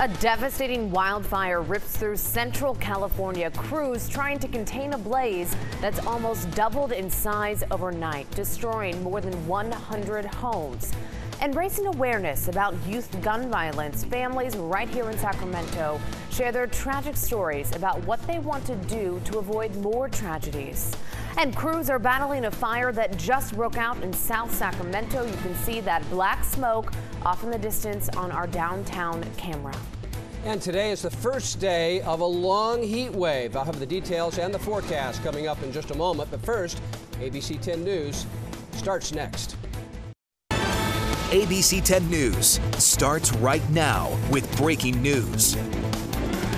A devastating wildfire rips through central California. Crews trying to contain a blaze that's almost doubled in size overnight, destroying more than 100 homes. And raising awareness about youth gun violence, families right here in Sacramento share their tragic stories about what they want to do to avoid more tragedies. And crews are battling a fire that just broke out in South Sacramento. You can see that black smoke off in the distance on our downtown camera. And today is the first day of a long heat wave. I'll have the details and the forecast coming up in just a moment. But first, ABC 10 News starts next. ABC 10 News starts right now with breaking news.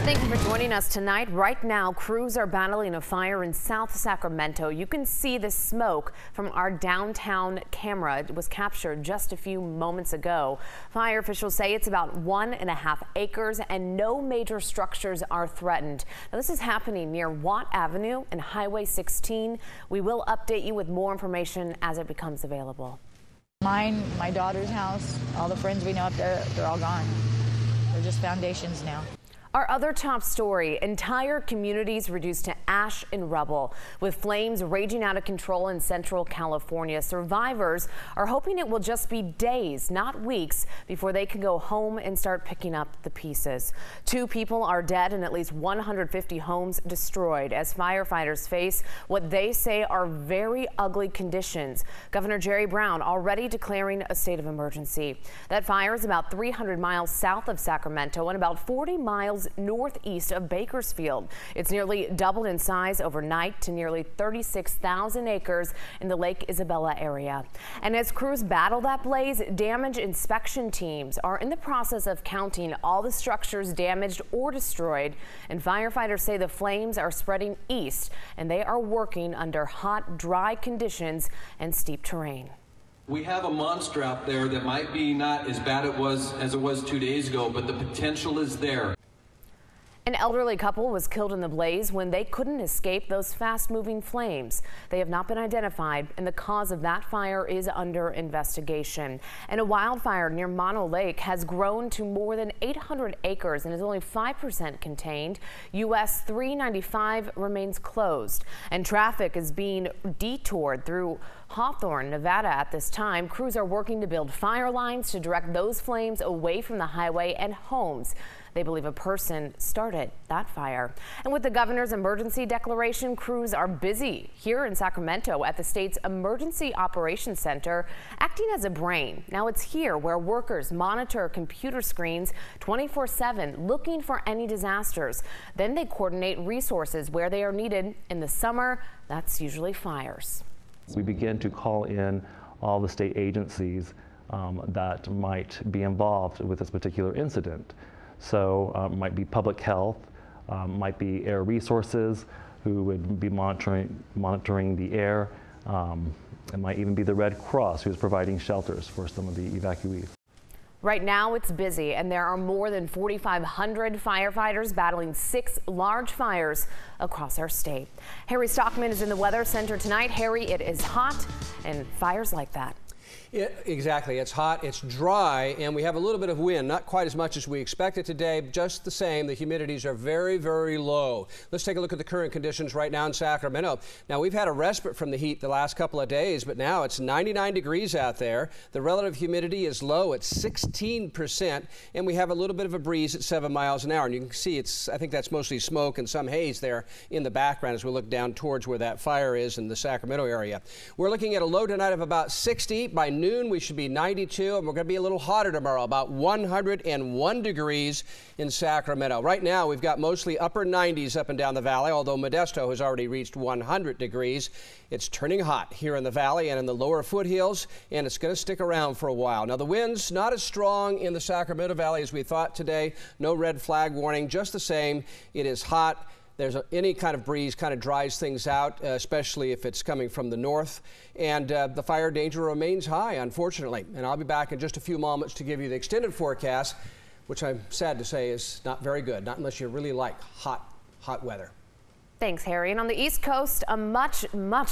Thank you for joining us tonight. Right now, crews are battling a fire in South Sacramento. You can see the smoke from our downtown camera. It was captured just a few moments ago. Fire officials say it's about 1.5 acres and no major structures are threatened. Now, this is happening near Watt Avenue and Highway 16. We will update you with more information as it becomes available. Mine, my daughter's house, all the friends we know up there, they're all gone. They're just foundations now. Our other top story, entire communities reduced to ash and rubble. With flames raging out of control in central California, survivors are hoping it will just be days, not weeks, before they can go home and start picking up the pieces. 2 people are dead and at least 150 homes destroyed as firefighters face what they say are very ugly conditions. Governor Jerry Brown already declaring a state of emergency. That fire is about 300 miles south of Sacramento and about 40 miles northeast of Bakersfield. It's nearly doubled in size overnight to nearly 36,000 acres in the Lake Isabella area. And as crews battle that blaze, damage inspection teams are in the process of counting all the structures damaged or destroyed. And firefighters say the flames are spreading east and they are working under hot, dry conditions and steep terrain. We have a monster out there that might be not as bad as it was 2 days ago, but the potential is there. An elderly couple was killed in the blaze when they couldn't escape those fast-moving flames. They have not been identified, and the cause of that fire is under investigation. And a wildfire near Mono Lake has grown to more than 800 acres and is only 5% contained. US 395 remains closed, and traffic is being detoured through Hawthorne, Nevada at this time. Crews are working to build fire lines to direct those flames away from the highway and homes. They believe a person started that fire. And with the governor's emergency declaration, crews are busy here in Sacramento at the state's Emergency Operations Center, acting as a brain. Now it's here where workers monitor computer screens 24/7, looking for any disasters. Then they coordinate resources where they are needed. In the summer, that's usually fires. We begin to call in all the state agencies that might be involved with this particular incident. So might be public health, might be air resources, who would be monitoring the air. It might even be the Red Cross, who's providing shelters for some of the evacuees. Right now it's busy and there are more than 4,500 firefighters battling 6 large fires across our state. Harry Stockman is in the Weather Center tonight. Harry, it is hot and fires like that. Exactly. It's hot, it's dry, and we have a little bit of wind, not quite as much as we expected today. Just the same, the humidities are very, very low. Let's take a look at the current conditions right now in Sacramento. Now, we've had a respite from the heat the last couple of days, but now it's 99 degrees out there. The relative humidity is low at 16%, and we have a little bit of a breeze at 7 miles an hour. And you can see I think that's mostly smoke and some haze there in the background as we look down towards where that fire is in the Sacramento area. We're looking at a low tonight of about 60. By noon, we should be 92, and we're going to be a little hotter tomorrow, about 101 degrees in Sacramento. Right now, we've got mostly upper 90s up and down the valley, although Modesto has already reached 100 degrees. It's turning hot here in the valley and in the lower foothills, and it's going to stick around for a while. Now, the wind's not as strong in the Sacramento Valley as we thought today. No red flag warning. Just the same, it is hot. There's any kind of breeze kind of dries things out, especially if it's coming from the north. And the fire danger remains high, unfortunately. And I'll be back in just a few moments to give you the extended forecast, which I'm sad to say is not very good, not unless you really like hot weather. Thanks, Harry. And on the East Coast, a much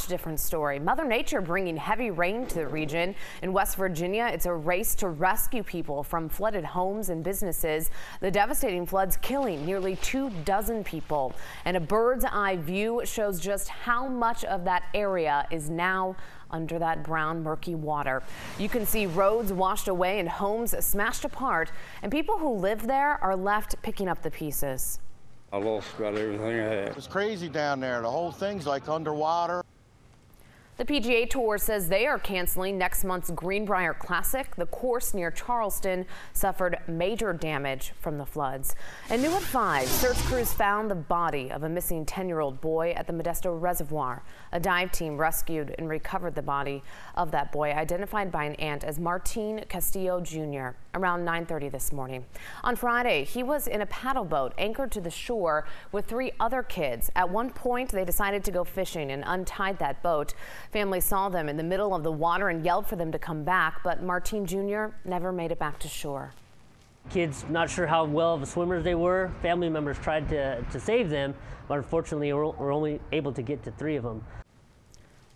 different story. Mother Nature bringing heavy rain to the region. In West Virginia, it's a race to rescue people from flooded homes and businesses. The devastating floods killing nearly 24 people. And a bird's eye view shows just how much of that area is now under that brown, murky water. You can see roads washed away and homes smashed apart. And people who live there are left picking up the pieces. I lost about everything I had. It's crazy down there. The whole thing's like underwater. The PGA Tour says they are canceling next month's Greenbrier Classic. The course near Charleston suffered major damage from the floods. And new at 5, search crews found the body of a missing 10-year-old boy at the Modesto Reservoir. A dive team rescued and recovered the body of that boy, identified by an aunt as Martin Castillo Jr. around 9:30 this morning. On Friday, he was in a paddle boat anchored to the shore with 3 other kids. At one point, they decided to go fishing and untied that boat. Families saw them in the middle of the water and yelled for them to come back, but Martin Jr. never made it back to shore. Kids not sure how well of swimmers they were. Family members tried to save them, but unfortunately we're only able to get to 3 of them.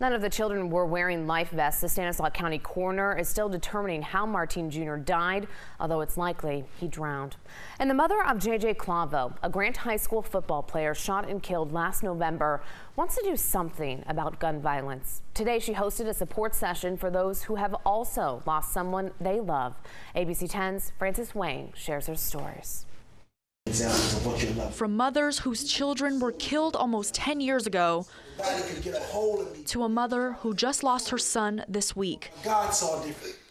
None of the children were wearing life vests. The Stanislaus County coroner is still determining how Martin Jr. died, although it's likely he drowned. And the mother of J.J. Clavo, a Grant High School football player shot and killed last November, wants to do something about gun violence. Today, she hosted a support session for those who have also lost someone they love. ABC 10's Frances Wang shares her stories. From mothers whose children were killed almost 10 years ago to a mother who just lost her son this week.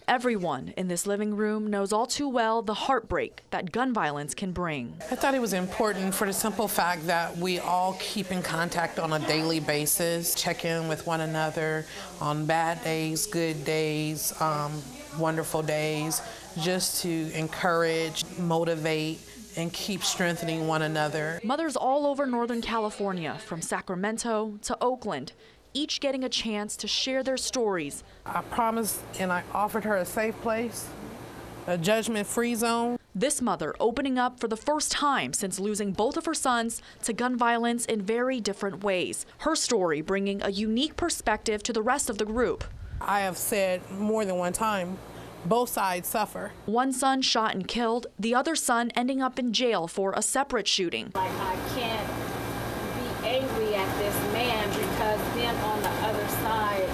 Everyone in this living room knows all too well the heartbreak that gun violence can bring. I thought it was important for the simple fact that we all keep in contact on a daily basis, check in with one another on bad days, good days, wonderful days, just to encourage, motivate, and keep strengthening one another. Mothers all over Northern California, from Sacramento to Oakland, each getting a chance to share their stories. I promised and I offered her a safe place, a judgment-free zone. This mother opening up for the first time since losing both of her sons to gun violence in very different ways. Her story bringing a unique perspective to the rest of the group. I have said more than one time, both sides suffer. One son shot and killed, the other son ending up in jail for a separate shooting. Like, I can't be angry at this man because then on the other side,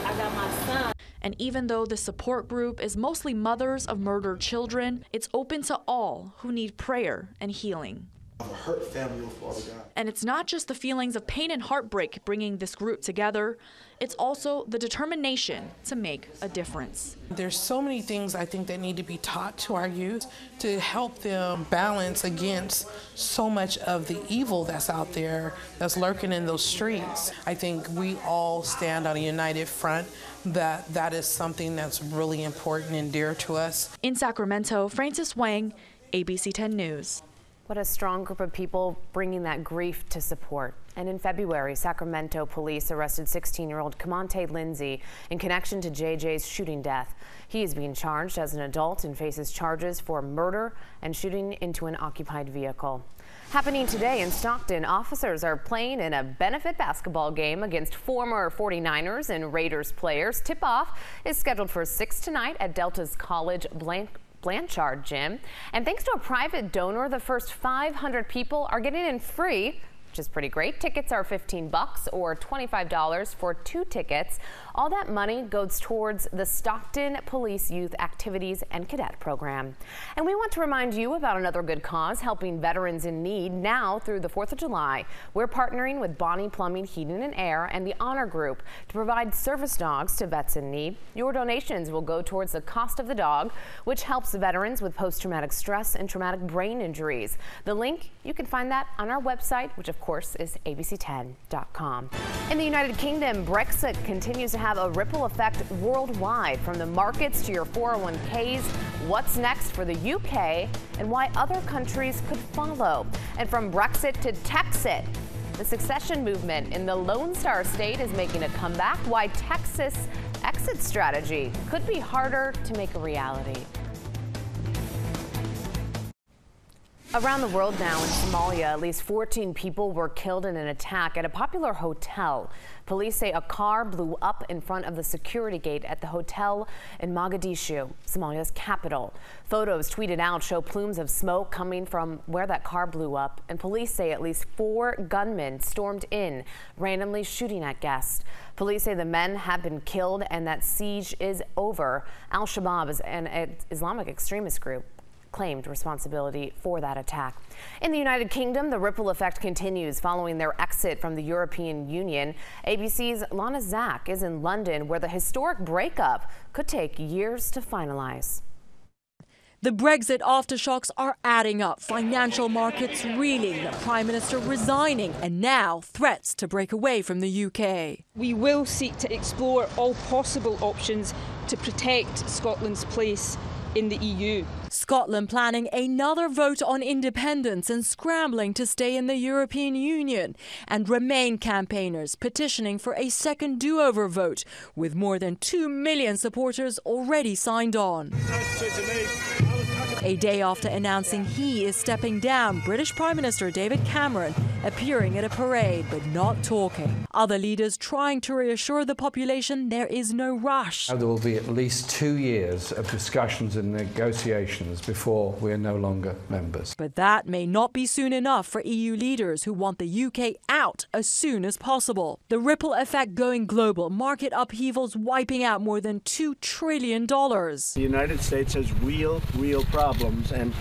I got my son. And even though the support group is mostly mothers of murdered children, it's open to all who need prayer and healing. A hurt family, Father God. And it's not just the feelings of pain and heartbreak bringing this group together, it's also the determination to make a difference. There's so many things I think that need to be taught to our youth to help them balance against so much of the evil that's out there, that's lurking in those streets. I think we all stand on a united front. That is something that's really important and dear to us. In Sacramento, Frances Wang, ABC 10 News. What a strong group of people bringing that grief to support. And in February, Sacramento police arrested 16-year-old Camonte Lindsay in connection to JJ's shooting death. He is being charged as an adult and faces charges for murder and shooting into an occupied vehicle. Happening today in Stockton, officers are playing in a benefit basketball game against former 49ers and Raiders players. Tip-off is scheduled for 6 tonight at Delta's College Blanchard Gym. And thanks to a private donor, the first 500 people are getting in free, which is pretty great. Tickets are $15 or $25 for 2 tickets. All that money goes towards the Stockton Police Youth Activities and Cadet Program. And we want to remind you about another good cause helping veterans in need now through the 4th of July. We're partnering with Bonnie Plumbing, Heating and Air and the Honor Group to provide service dogs to vets in need. Your donations will go towards the cost of the dog, which helps veterans with post-traumatic stress and traumatic brain injuries. The link, you can find that on our website, which of course is abc10.com. In the United Kingdom, Brexit continues to have a ripple effect worldwide, from the markets to your 401ks, what's next for the UK, and why other countries could follow. And from Brexit to Texit, the secession movement in the Lone Star State is making a comeback, why Texas' exit strategy could be harder to make a reality. Around the world now in Somalia, at least 14 people were killed in an attack at a popular hotel. Police say a car blew up in front of the security gate at the hotel in Mogadishu, Somalia's capital. Photos tweeted out show plumes of smoke coming from where that car blew up, and police say at least 4 gunmen stormed in, randomly shooting at guests. Police say the men have been killed and that siege is over. Al-Shabaab is an Islamic extremist group claimed responsibility for that attack. In the United Kingdom, the ripple effect continues following their exit from the European Union. ABC's Lana Zak is in London, where the historic breakup could take years to finalize. The Brexit aftershocks are adding up, financial markets reeling, the Prime Minister resigning, and now threats to break away from the UK. We will seek to explore all possible options to protect Scotland's place in the EU. Scotland planning another vote on independence and scrambling to stay in the European Union. And Remain campaigners petitioning for a second do-over vote, with more than 2 million supporters already signed on. A day after announcing he is stepping down, British Prime Minister David Cameron appearing at a parade but not talking. Other leaders trying to reassure the population there is no rush. There will be at least 2 years of discussions and negotiations before we are no longer members. But that may not be soon enough for EU leaders who want the UK out as soon as possible. The ripple effect going global, market upheavals wiping out more than $2 trillion. The United States has real problems, and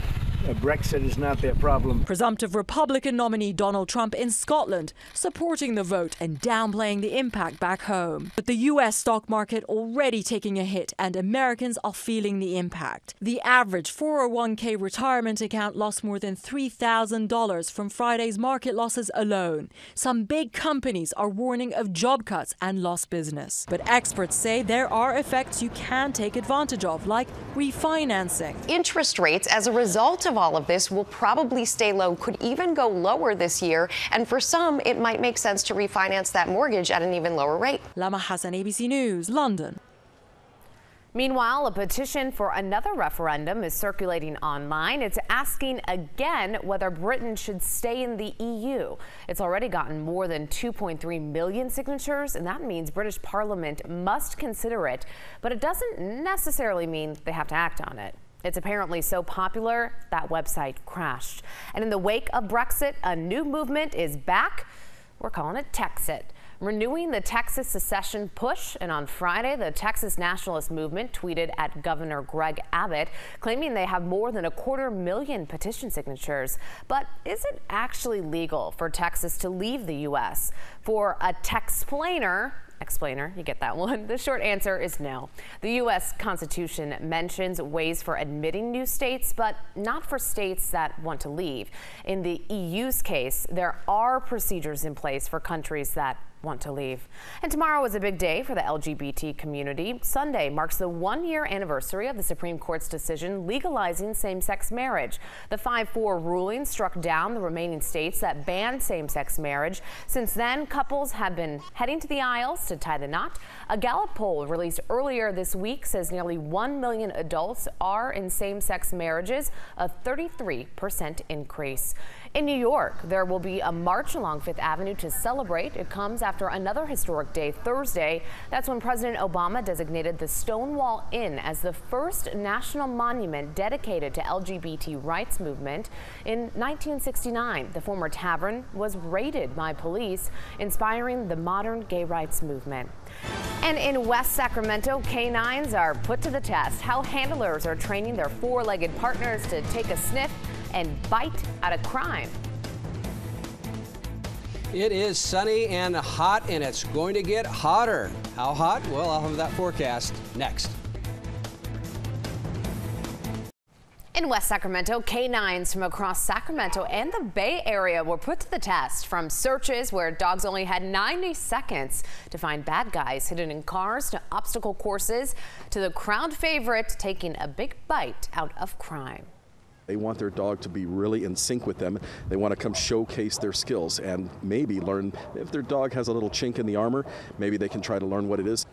Brexit is not their problem. Presumptive Republican nominee Donald Trump in Scotland supporting the vote and downplaying the impact back home. But the US stock market already taking a hit, and Americans are feeling the impact. The average 401k retirement account lost more than $3,000 from Friday's market losses alone. Some big companies are warning of job cuts and lost business. But experts say there are effects you can take advantage of, like refinancing. Interest rates as a result of all of this will probably stay low, could even go lower this year. And for some, it might make sense to refinance that mortgage at an even lower rate. Lama Hassan, ABC News, London. Meanwhile, a petition for another referendum is circulating online. It's asking again whether Britain should stay in the EU. It's already gotten more than 2.3 million signatures, and that means British Parliament must consider it. But it doesn't necessarily mean they have to act on it. It's apparently so popular that website crashed. And in the wake of Brexit, a new movement is back. We're calling it Texit, renewing the Texas secession push. And on Friday, the Texas Nationalist Movement tweeted at Governor Greg Abbott, claiming they have more than 250,000 petition signatures. But is it actually legal for Texas to leave the U.S.? For a Texplainer, you get that one. The short answer is no. The U.S. Constitution mentions ways for admitting new states, but not for states that want to leave. In the EU's case, there are procedures in place for countries that want to leave. And tomorrow is a big day for the LGBT community. Sunday marks the 1-year anniversary of the Supreme Court's decision legalizing same-sex marriage. The 5-4 ruling struck down the remaining states that banned same-sex marriage. Since then, couples have been heading to the aisles to tie the knot. A Gallup poll released earlier this week says nearly 1 million adults are in same-sex marriages, a 33% increase. In New York, there will be a march along Fifth Avenue to celebrate. It comes after another historic day Thursday. That's when President Obama designated the Stonewall Inn as the first national monument dedicated to LGBT rights movement. In 1969, the former tavern was raided by police, inspiring the modern gay rights movement. And in West Sacramento, canines are put to the test. How handlers are training their 4-legged partners to take a sniff and bite out of crime. It is sunny and hot, and it's going to get hotter. How hot? Well, I'll have that forecast next. In West Sacramento, canines from across Sacramento and the Bay Area were put to the test, from searches where dogs only had 90 seconds to find bad guys hidden in cars, to obstacle courses, to the crowd favorite taking a big bite out of crime. They want their dog to be really in sync with them. They want to come showcase their skills and maybe learn if their dog has a little chink in the armor, maybe they can try to learn what it is.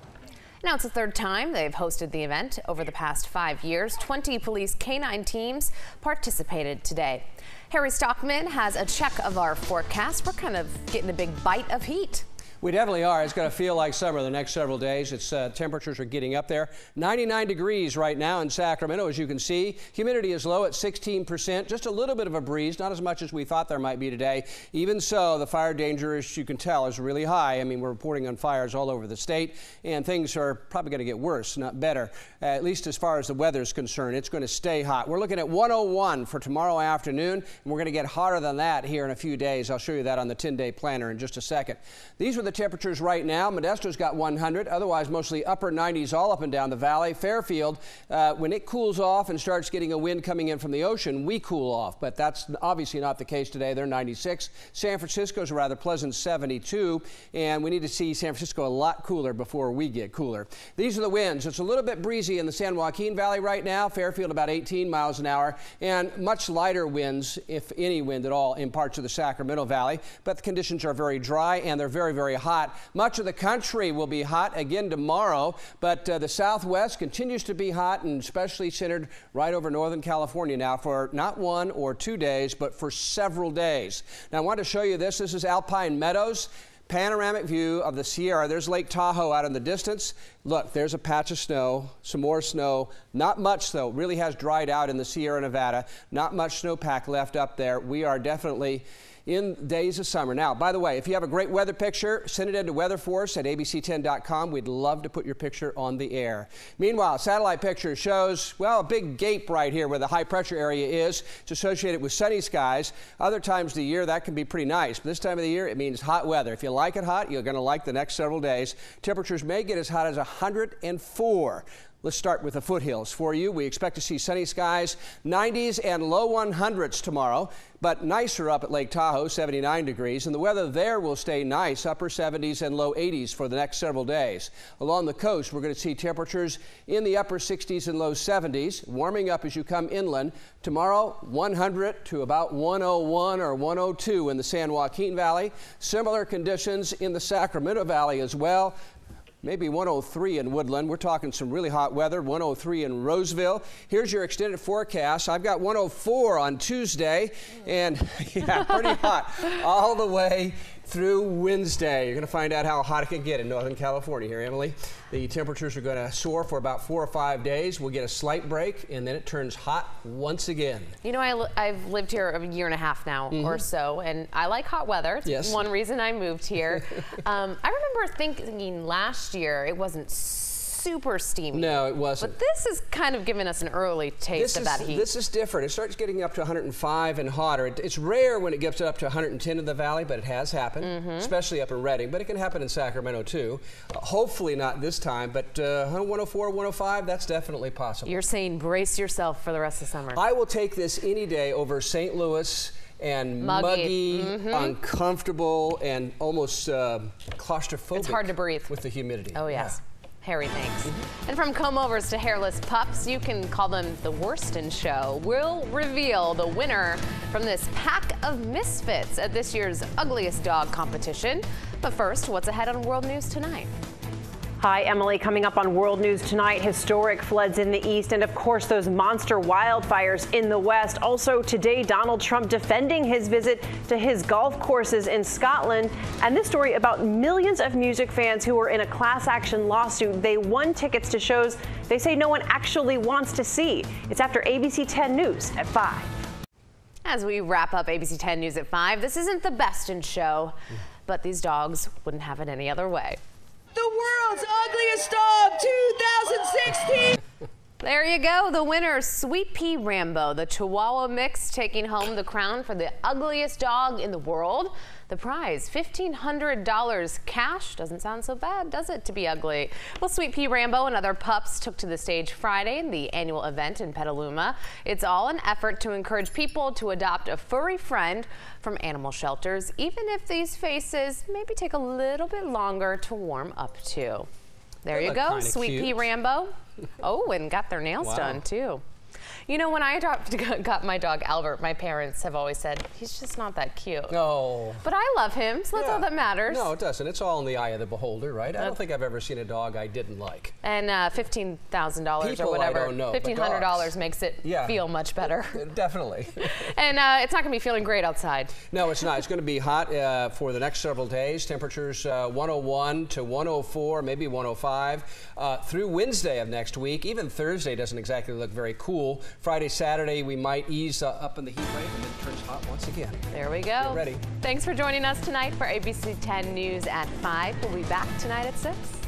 Now it's the third time they've hosted the event over the past 5 years. 20 police canine teams participated today. Harry Stockman has a check of our forecast. We're kind of getting a big bite of heat. We definitely are. It's going to feel like summer the next several days. Temperatures are getting up there. 99 degrees right now in Sacramento, as you can see. Humidity is low at 16%. Just a little bit of a breeze, not as much as we thought there might be today. Even so, the fire danger, as you can tell, is really high. I mean, we're reporting on fires all over the state, and things are probably going to get worse, not better, at least as far as the weather is concerned. It's going to stay hot. We're looking at 101 for tomorrow afternoon, and we're going to get hotter than that here in a few days. I'll show you that on the 10-day planner in just a second. These were the temperatures right now. Modesto's got 100, otherwise mostly upper 90s all up and down the valley. Fairfield, when it cools off and starts getting a wind coming in from the ocean, we cool off, but that's obviously not the case today. They're 96. San Francisco's a rather pleasant 72, and we need to see San Francisco a lot cooler before we get cooler. These are the winds. It's a little bit breezy in the San Joaquin Valley right now. Fairfield about 18 miles an hour, and much lighter winds, if any wind at all, in parts of the Sacramento Valley, but the conditions are very dry and they're very, very hot. Much of the country will be hot again tomorrow, but the Southwest continues to be hot, and especially centered right over Northern California now for not 1 or 2 days, but for several days. Now I want to show you this. This is Alpine Meadows. Panoramic view of the Sierra. There's Lake Tahoe out in the distance. Look, there's a patch of snow, some more snow. Not much, though. Really has dried out in the Sierra Nevada. Not much snowpack left up there. We are definitely in days of summer. Now, by the way, if you have a great weather picture, send it in to Weather Force at abc10.com. We'd love to put your picture on the air. Meanwhile, satellite picture shows, well, a big gape right here where the high pressure area is. It's associated with sunny skies. Other times of the year, that can be pretty nice. But this time of the year, it means hot weather. If you like it hot, you're going to like the next several days. Temperatures may get as hot as 104. Let's start with the foothills for you. We expect to see sunny skies, 90s and low 100s tomorrow, but nicer up at Lake Tahoe, 79 degrees. And the weather there will stay nice, upper 70s and low 80s for the next several days. Along the coast, we're going to see temperatures in the upper 60s and low 70s, warming up as you come inland. Tomorrow, 100 to about 101 or 102 in the San Joaquin Valley. Similar conditions in the Sacramento Valley as well. Maybe 103 in Woodland. We're talking some really hot weather. 103 in Roseville. Here's your extended forecast. I've got 104 on Tuesday, and yeah, pretty hot all the way through Wednesday. You're going to find out how hot it can get in Northern California here, Emily. The temperatures are going to soar for about 4 or 5 days. We'll get a slight break, and then it turns hot once again. You know, I've lived here a year and a half now or so, and I like hot weather. It's one reason I moved here. I remember thinking last year it wasn't super steamy. No, it wasn't. But this is kind of giving us an early taste of that heat. This is different. It starts getting up to 105 and hotter. It's rare when it gets up to 110 in the valley, but it has happened, especially up in Redding. But it can happen in Sacramento, too. Hopefully not this time, but 104, 105, that's definitely possible. You're saying brace yourself for the rest of summer. I will take this any day over St. Louis and muggy, uncomfortable, and almost claustrophobic. It's hard to breathe with the humidity. Oh, yes. Yeah. Harry, thanks. And from comb-overs to hairless pups, you can call them the Worston Show. We'll reveal the winner from this pack of misfits at this year's Ugliest Dog competition. But first, what's ahead on World News Tonight? Hi, Emily. Coming up on World News Tonight, historic floods in the east and, of course, those monster wildfires in the west. Also today, Donald Trump defending his visit to his golf courses in Scotland. And this story about millions of music fans who were in a class action lawsuit. They won tickets to shows they say no one actually wants to see. It's after ABC 10 News at 5. As we wrap up ABC 10 News at 5, this isn't the best in show, but these dogs wouldn't have it any other way. The world's ugliest dog 2016. There you go. The winner, Sweet Pea Rambo, the Chihuahua mix, taking home the crown for the ugliest dog in the world. The prize, $1,500 cash. Doesn't sound so bad, does it, to be ugly? Well, Sweet Pea Rambo and other pups took to the stage Friday in the annual event in Petaluma. It's all an effort to encourage people to adopt a furry friend from animal shelters, even if these faces maybe take a little bit longer to warm up to. There you go, Sweet Pea Rambo. Oh, and got their nails done, too. You know, when I got my dog Albert, my parents have always said, he's just not that cute. No. But I love him, so that's all that matters. No, it doesn't. It's all in the eye of the beholder, right? I don't think I've ever seen a dog I didn't like. And $15,000 or whatever. I don't know, $1,500 makes it feel much better. Definitely. And it's not going to be feeling great outside. No, it's not. It's going to be hot for the next several days. Temperatures 101 to 104, maybe 105 through Wednesday of next week. Even Thursday doesn't exactly look very cool. Friday, Saturday, we might ease up in the heat wave and then it turns hot once again. There we go. Get ready. Thanks for joining us tonight for ABC 10 News at 5. We'll be back tonight at 6.